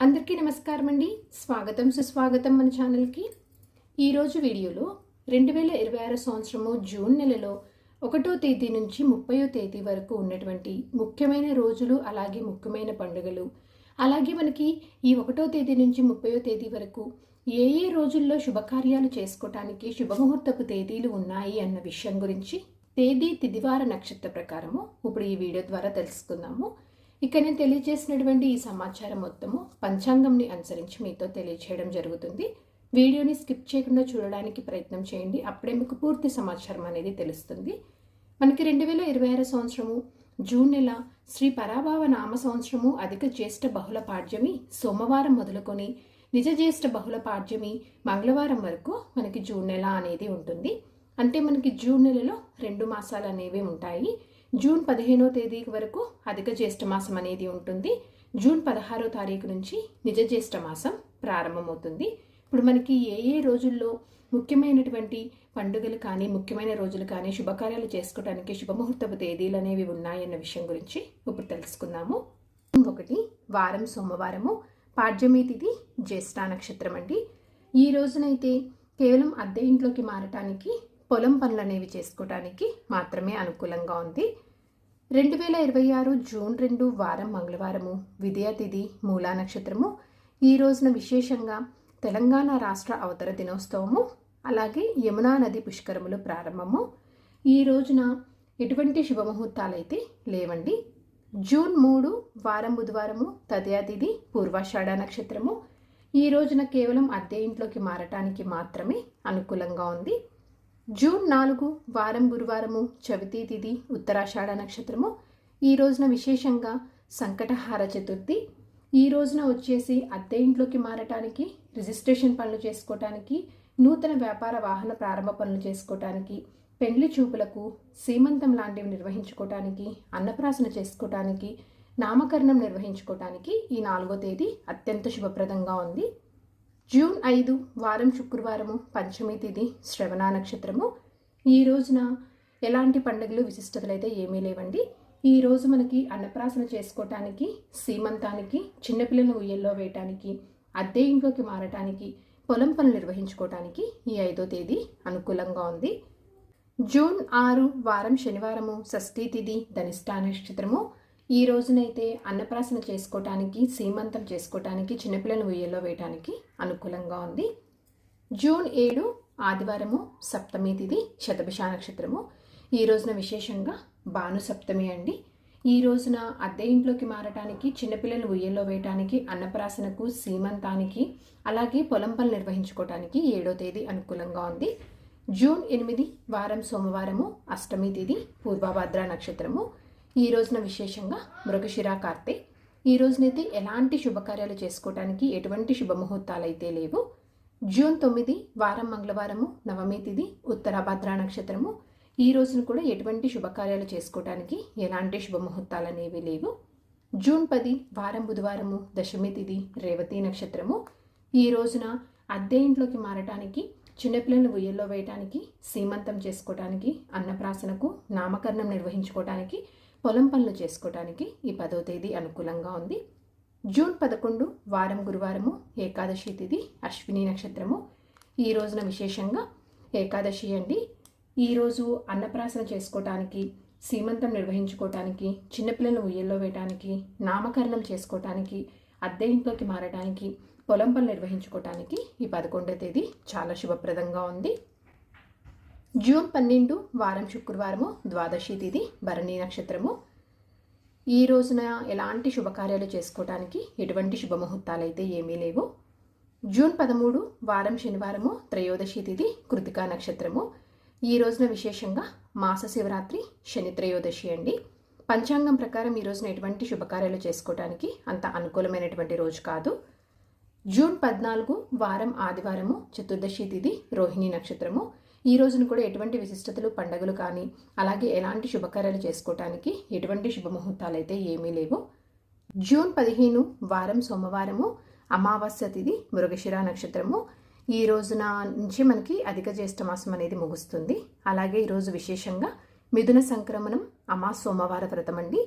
అందరికీ నమస్కారం అండి. స్వాగతం సుస్వాగతం మన ఛానల్కి. ఈరోజు వీడియోలో 2026 సంవత్సరము జూన్ నెలలో 1వ తేదీ నుంచి 30వ తేదీ వరకు ఉన్నటువంటి ముఖ్యమైన రోజులు, అలాగే ముఖ్యమైన పండుగలు, అలాగే మనకి ఈ 1వ తేదీ నుంచి 30వ తేదీ వరకు ఏ ఏ రోజుల్లో శుభకార్యాలు చేసుకోవటానికి శుభముహూర్తపు తేదీలు ఉన్నాయి అన్న విషయం గురించి తేదీ తిదివార నక్షత్ర ప్రకారము ఇప్పుడు ఈ వీడియో ద్వారా తెలుసుకుందాము. ఇక నేను తెలియజేసినటువంటి ఈ సమాచారం మొత్తము పంచాంగంని అనుసరించి మీతో తెలియచేయడం జరుగుతుంది. వీడియోని స్కిప్ చేయకుండా చూడడానికి ప్రయత్నం చేయండి, అప్పుడే మీకు పూర్తి సమాచారం అనేది తెలుస్తుంది. మనకి 2026 సంవత్సరము జూన్ నెల శ్రీ పరాభావ నామ సంవత్సరము అధిక జ్యేష్ఠ బహుళ పాడ్యమి సోమవారం మొదలుకొని నిజ జ్యేష్ఠ బహుళ పాడ్యమి మంగళవారం వరకు మనకి జూన్ నెల అనేది ఉంటుంది. అంటే మనకి జూన్ నెలలో 2 మాసాలు అనేవి ఉంటాయి. జూన్ 15వ తేదీ వరకు అధిక జ్యేష్ఠ మాసం అనేది ఉంటుంది. జూన్ 16వ తారీఖు నుంచి నిజ జ్యేష్ఠ మాసం ప్రారంభమవుతుంది. ఇప్పుడు మనకి ఏ ఏ రోజుల్లో ముఖ్యమైనటువంటి పండుగలు కానీ ముఖ్యమైన రోజులు కానీ శుభకార్యాలు చేసుకోవడానికి శుభముహూర్తపు తేదీలు అనేవి ఉన్నాయన్న విషయం గురించి ఇప్పుడు తెలుసుకుందాము. 1 వారం సోమవారము, పాడ్యమి తిథి, జ్యేష్ఠ నక్షత్రం అండి. ఈ రోజునైతే కేవలం అద్దె ఇంట్లోకి మారటానికి, పొలం పనులు అనేవి చేసుకోవటానికి మాత్రమే అనుకూలంగా ఉంది. 2026 జూన్ 2 వారం మంగళవారము, విజయ తిథి, మూలా నక్షత్రము. ఈ రోజున విశేషంగా తెలంగాణ రాష్ట్ర అవతర దినోత్సవము, అలాగే యమునా నది పుష్కరములు ప్రారంభము. ఈ రోజున ఎటువంటి శుభముహూర్తాలు అయితే లేవండి. జూన్ 3 వారం బుధవారము, తదియా తిథి, పూర్వాషాఢ నక్షత్రము. ఈ రోజున కేవలం అద్దె ఇంట్లోకి మారటానికి మాత్రమే అనుకూలంగా ఉంది. జూన్ 4 వారం గురువారము, చవితి తిథి, ఉత్తరాషాఢ నక్షత్రము. ఈ రోజున విశేషంగా సంకటహార చతుర్థి. ఈ రోజున వచ్చేసి అద్దె ఇంట్లోకి మారటానికి, రిజిస్ట్రేషన్ పనులు చేసుకోవటానికి, నూతన వ్యాపార వాహన ప్రారంభ పనులు చేసుకోవటానికి, పెండ్లి చూపులకు, సీమంతం లాంటివి నిర్వహించుకోవటానికి, అన్నప్రాసన చేసుకోవటానికి, నామకరణం నిర్వహించుకోవటానికి ఈ 4వ తేదీ అత్యంత శుభప్రదంగా ఉంది. జూన్ 5 వారం శుక్రవారము, పంచమి తిథి, శ్రవణ నక్షత్రము. ఈ రోజున ఎలాంటి పండుగలు విశిష్టతలు అయితే ఏమీ లేవండి. ఈ రోజు మనకి అన్నప్రాసన చేసుకోవటానికి, సీమంతానికి, చిన్నపిల్లలను ఉయ్యల్లో వేయటానికి, అద్దె ఇంట్లోకి మారటానికి, పొలం పనులు నిర్వహించుకోవటానికి ఈ 5వ తేదీ అనుకూలంగా ఉంది. జూన్ 6 వారం శనివారము, షష్ఠీ తిథి, ధనిష్ట నక్షత్రము. ఈ రోజునైతే అన్నప్రాసన చేసుకోవటానికి, సీమంతం చేసుకోవటానికి, చిన్నపిల్లలను ఉయ్యల్లో వేయటానికి అనుకూలంగా ఉంది. జూన్ 7 ఆదివారము, సప్తమి తిథి, శతభిష నక్షత్రము. ఈ రోజున విశేషంగా భాను సప్తమి అండి. ఈ రోజున అద్దె ఇంట్లోకి మారటానికి, చిన్నపిల్లలను ఉయ్యల్లో వేయటానికి, అన్నప్రాసనకు, సీమంతానికి, అలాగే పొలం పనులు నిర్వహించుకోవటానికి 7వ తేదీ అనుకూలంగా ఉంది. జూన్ 8 వారం సోమవారము, అష్టమి తిథి, పూర్వభద్ర నక్షత్రము. ఈ రోజున విశేషంగా మృగశిర కార్తె. ఈ రోజునైతే ఎలాంటి శుభకార్యాలు చేసుకోవటానికి ఎటువంటి శుభముహూర్తాలు అయితే లేవు. జూన్ 9 వారం మంగళవారము, నవమి తిథి, ఉత్తరాభద్ర నక్షత్రము. ఈ రోజున కూడా ఎటువంటి శుభకార్యాలు చేసుకోవటానికి ఎలాంటి శుభముహూర్తాలు అనేవి లేవు. జూన్ 10 వారం బుధవారము, దశమి తిథి, రేవతి నక్షత్రము. ఈ రోజున అద్దె ఇంట్లోకి మారటానికి, చిన్నపిల్లలను ఉయ్యల్లో వేయటానికి, సీమంతం చేసుకోవటానికి, అన్నప్రాసనకు, నామకరణం నిర్వహించుకోవటానికి, పొలం పనులు చేసుకోవటానికి ఈ 10వ తేదీ అనుకూలంగా ఉంది. జూన్ 11 వారం గురువారము, ఏకాదశి తిథి, అశ్విని నక్షత్రము. ఈ రోజున విశేషంగా ఏకాదశి అండి. ఈరోజు అన్నప్రాసన చేసుకోవటానికి, సీమంతం నిర్వహించుకోవటానికి, చిన్నపిల్లలను ఉయ్యల్లో వేయటానికి, నామకరణం చేసుకోవటానికి, అద్దె ఇంట్లోకి మారటానికి, పొలం పనులు నిర్వహించుకోవటానికి ఈ 11వ తేదీ చాలా శుభప్రదంగా ఉంది. జూన్ 12 వారం శుక్రవారము, ద్వాదశి తిథి, భరణి నక్షత్రము. ఈ రోజున ఎలాంటి శుభకార్యాలు చేసుకోవటానికి ఎటువంటి శుభముహూర్తాలు అయితే ఏమీ లేవు. జూన్ 13 వారం శనివారము, త్రయోదశి తిథి, కృతికా నక్షత్రము. ఈ రోజున విశేషంగా మాస శివరాత్రి, శని త్రయోదశి అండి. పంచాంగం ప్రకారం ఈ రోజున ఎటువంటి శుభకార్యాలు చేసుకోవటానికి అంత అనుకూలమైనటువంటి రోజు కాదు. జూన్ 14 వారం ఆదివారము, చతుర్దశి తిథి, రోహిణి నక్షత్రము. ఈ రోజున కూడా ఎటువంటి విశిష్టతలు, పండుగలు కానీ, అలాగే ఎలాంటి శుభకార్యాలు చేసుకోవటానికి ఎటువంటి శుభముహూర్తాలు అయితే ఏమీ లేవు. జూన్ 15 వారం సోమవారము, అమావాస్య తిథి, మృగశిర నక్షత్రము. ఈ రోజున నుంచి మనకి అధిక జ్యేష్ఠ మాసం అనేది ముగుస్తుంది. అలాగే ఈరోజు విశేషంగా మిథున సంక్రమణం, అమా సోమవార వ్రతం అండి.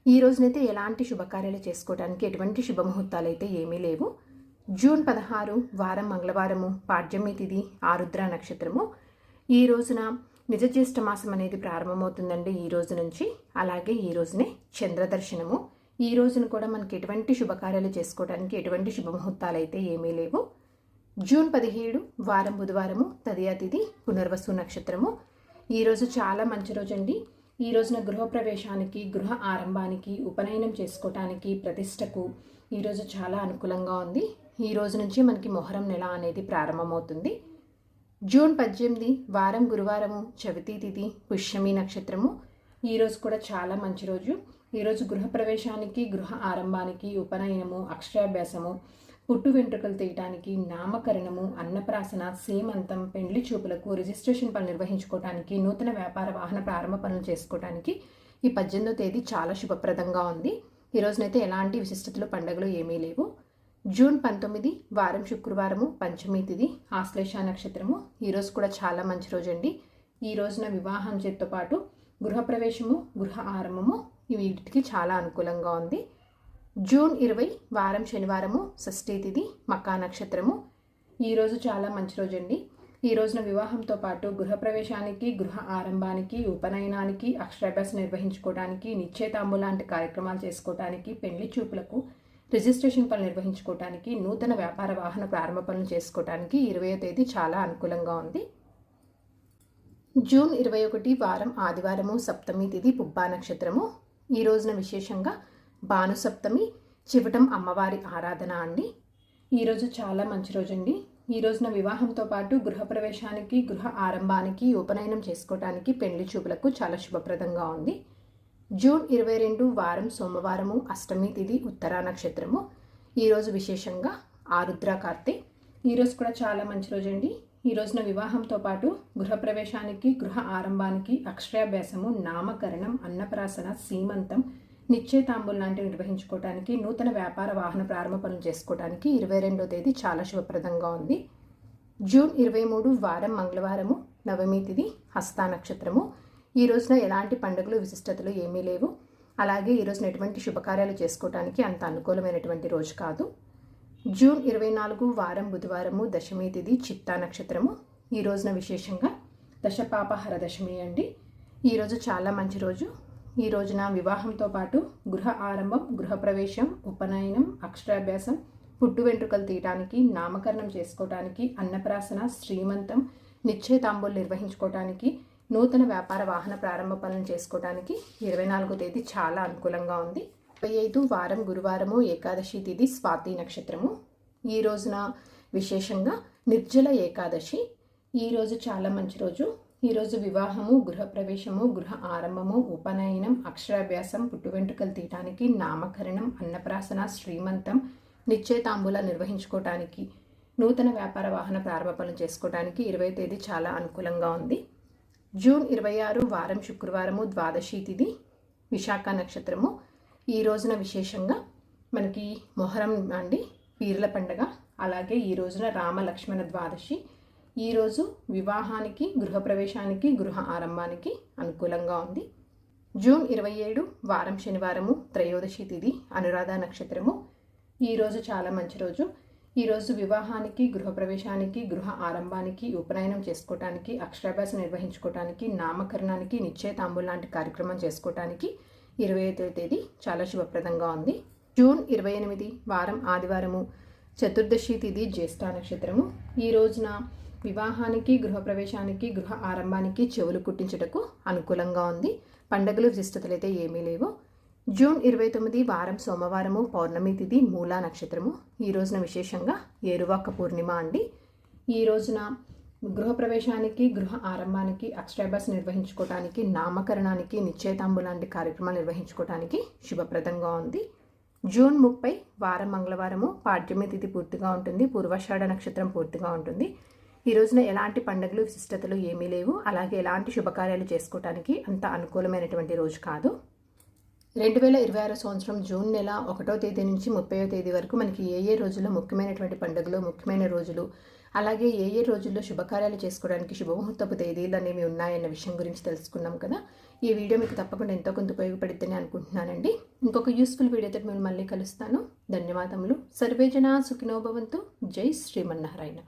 ఈ రోజునైతే ఎలాంటి శుభకార్యాలు చేసుకోవడానికి ఎటువంటి శుభముహూర్తాలు అయితే ఏమీ లేవు. జూన్ 16 వారం మంగళవారము, పాడ్యమి తిథి, ఆరుద్ర నక్షత్రము. ఈ రోజున నిజజ్యేష్ఠ మాసం అనేది ప్రారంభమవుతుందండి ఈ రోజు నుంచి. అలాగే ఈ రోజునే చంద్రదర్శనము. ఈ రోజున కూడా మనకి ఎటువంటి శుభకార్యాలు చేసుకోవడానికి ఎటువంటి శుభముహూర్తాలు అయితే ఏమీ లేవు. జూన్ 17 వారం బుధవారము, తదియా తిథి, పునర్వసు నక్షత్రము. ఈరోజు చాలా మంచి రోజు అండి. ఈ రోజున గృహప్రవేశానికి, గృహ ఆరంభానికి, ఉపనయనం చేసుకోవటానికి, ప్రతిష్టకు ఈరోజు చాలా అనుకూలంగా ఉంది. ఈ రోజు నుంచి మనకి మొహరం నెల అనేది ప్రారంభమవుతుంది. జూన్ 18 వారం గురువారము, చవితి తిథి, పుష్యమి నక్షత్రము. ఈరోజు కూడా చాలా మంచి రోజు. ఈరోజు గృహప్రవేశానికి, గృహ ఆరంభానికి, ఉపనయనము, అక్షరాభ్యాసము, పుట్టు వెంట్రుకలు తీయటానికి, నామకరణము, అన్నప్రాసన, సీమంతం, పెండ్లి చూపులకు, రిజిస్ట్రేషన్ పనులు నిర్వహించుకోవటానికి, నూతన వ్యాపార వాహన ప్రారంభ పనులు చేసుకోవటానికి ఈ 18వ తేదీ చాలా శుభప్రదంగా ఉంది. ఈ రోజునైతే ఎలాంటి విశిష్టతలు, పండుగలు ఏమీ లేవు. జూన్ 19 వారం శుక్రవారము, పంచమి తిథి, ఆశ్లేష నక్షత్రము. ఈరోజు కూడా చాలా మంచి రోజు అండి. ఈ రోజున వివాహం చేతితో పాటు గృహప్రవేశము, గృహ ఆరంభము వీటికి చాలా అనుకూలంగా ఉంది. జూన్ 20 వారం శనివారము, షష్ఠీ తిథి, మకా నక్షత్రము. ఈరోజు చాలా మంచి రోజు అండి. ఈ రోజున వివాహంతో పాటు గృహప్రవేశానికి, గృహ ఆరంభానికి, ఉపనయనానికి, అక్షరాభ్యాసం నిర్వహించుకోవడానికి, నిశ్చయితాంబు లాంటి కార్యక్రమాలు చేసుకోవడానికి, పెళ్లి చూపులకు, రిజిస్ట్రేషన్ పనులు నిర్వహించుకోవడానికి, నూతన వ్యాపార వాహన ప్రారంభ పనులు చేసుకోవడానికి 20వ తేదీ చాలా అనుకూలంగా ఉంది. జూన్ 21 వారం ఆదివారము, సప్తమి తిథి, పుబ్బా నక్షత్రము. ఈ రోజున విశేషంగా భానుసప్తమి, చివటం అమ్మవారి ఆరాధన అండి. ఈరోజు చాలా మంచి రోజు అండి. ఈ రోజున వివాహంతో పాటు గృహప్రవేశానికి, గృహ ఆరంభానికి, ఉపనయనం చేసుకోవడానికి, పెళ్లి చూపులకు చాలా శుభప్రదంగా ఉంది. జూన్ 22 వారం సోమవారము, అష్టమి తిథి, ఉత్తరా నక్షత్రము. ఈరోజు విశేషంగా ఆరుద్ర కార్తె. ఈరోజు కూడా చాలా మంచి రోజు అండి. ఈ రోజున వివాహంతో పాటు గృహప్రవేశానికి, గృహ ఆరంభానికి, అక్షరాభ్యాసము, నామకరణం, అన్నప్రాసన, సీమంతం, నిశ్చయితాంబులు లాంటివి నిర్వహించుకోవడానికి, నూతన వ్యాపార వాహన ప్రారంభ పనులు చేసుకోవడానికి 22వ తేదీ చాలా శుభప్రదంగా ఉంది. జూన్ 23 వారం మంగళవారము, నవమి తిథి, హస్త నక్షత్రము. ఈ రోజున ఎలాంటి పండుగలు, విశిష్టతలు ఏమీ లేవు. అలాగే ఈ రోజున ఎటువంటి శుభకార్యాలు చేసుకోవడానికి అంత అనుకూలమైనటువంటి రోజు కాదు. జూన్ 24 వారం బుధవారము, దశమి తిథి, చిత్తా నక్షత్రము. ఈ రోజున విశేషంగా దశపాపహర దశమి అండి. ఈరోజు చాలా మంచి రోజు. ఈ రోజున వివాహంతో పాటు గృహ ఆరంభం, గృహప్రవేశం, ఉపనయనం, అక్షరాభ్యాసం, పుట్టు వెంట్రుకలు తీయటానికి, నామకరణం చేసుకోవటానికి, అన్నప్రాసన, శ్రీమంతం, నిశ్చయితాంబులు నిర్వహించుకోవటానికి, నూతన వ్యాపార వాహన ప్రారంభ పనులు చేసుకోవడానికి 24వ తేదీ చాలా అనుకూలంగా ఉంది. 25 వారం గురువారము, ఏకాదశి తిథి, స్వాతి నక్షత్రము. ఈ రోజున విశేషంగా నిర్జల ఏకాదశి. ఈరోజు చాలా మంచి రోజు. ఈరోజు వివాహము, గృహప్రవేశము, గృహ ఆరంభము, ఉపనయనం, అక్షరాభ్యాసం, పుట్టు వెంట్రుకలు తీయటానికి, నామకరణం, అన్నప్రాసన, శ్రీమంతం, నిశ్చయితాంబుల నిర్వహించుకోవటానికి, నూతన వ్యాపార వాహన ప్రారంభ పనులు చేసుకోవడానికి 20వ తేదీ చాలా అనుకూలంగా ఉంది. జూన్ 26 వారం శుక్రవారము, ద్వాదశి తిథి, విశాఖ నక్షత్రము. ఈ రోజున విశేషంగా మనకి మొహరం అండి, పీర్ల పండగ. అలాగే ఈ రోజున రామ లక్ష్మణ ద్వాదశి. ఈరోజు వివాహానికి, గృహప్రవేశానికి, గృహ ఆరంభానికి అనుకూలంగా ఉంది. జూన్ 27 వారం శనివారము, త్రయోదశి తిథి, అనురాధ నక్షత్రము. ఈరోజు చాలా మంచి రోజు. ఈరోజు వివాహానికి, గృహప్రవేశానికి, గృహ ఆరంభానికి, ఉపనయనం చేసుకోవటానికి, అక్షరాభ్యాసం నిర్వహించుకోవటానికి, నామకరణానికి, నిశ్చయితాంబులు లాంటి కార్యక్రమం చేసుకోవటానికి 20వ తేదీ చాలా శుభప్రదంగా ఉంది. జూన్ 28 వారం ఆదివారము, చతుర్దశి తిథి, జ్యేష్ఠ నక్షత్రము. ఈ రోజున వివాహానికి, గృహప్రవేశానికి, గృహ ఆరంభానికి, చెవులు కుట్టించుటకు అనుకూలంగా ఉంది. పండుగలు, విశిష్టతలు అయితే ఏమీ లేవు. జూన్ 29 వారం సోమవారము, పౌర్ణమి తిథి, మూలా నక్షత్రము. ఈ రోజున విశేషంగా ఏరువాక పూర్ణిమ అండి. ఈ రోజున గృహప్రవేశానికి, గృహ ఆరంభానికి, అక్షరాభ్యాసం నిర్వహించుకోవటానికి, నామకరణానికి, నిశ్చయితాంబు లాంటి కార్యక్రమాలు నిర్వహించుకోవటానికి శుభప్రదంగా ఉంది. జూన్ 30 వారం మంగళవారము, పాడ్యమి తిథి పూర్తిగా ఉంటుంది, పూర్వాషాఢ నక్షత్రం పూర్తిగా ఉంటుంది. ఈ రోజున ఎలాంటి పండుగలు, విశిష్టతలు ఏమీ లేవు. అలాగే ఎలాంటి శుభకార్యాలు చేసుకోవటానికి అంత అనుకూలమైనటువంటి రోజు కాదు. 2026 సంవత్సరం జూన్ నెల 1వ తేదీ నుంచి 30వ తేదీ వరకు మనకి ఏ రోజుల్లో ముఖ్యమైనటువంటి పండుగలు, ముఖ్యమైన రోజులు, అలాగే ఏ రోజుల్లో శుభకార్యాలు చేసుకోవడానికి శుభముహూర్తపు తేదీలు అనేవి ఉన్నాయన్న విషయం గురించి తెలుసుకున్నాం కదా. ఈ వీడియో మీకు తప్పకుండా ఎంతో కొంత ఉపయోగపడుతుందని అనుకుంటున్నానండి. ఇంకొక యూస్ఫుల్ వీడియోతో మేము మళ్ళీ కలుస్తాను. ధన్యవాదములు. సర్వేజన సుఖినో భవంతు. జై శ్రీమన్నారాయణ.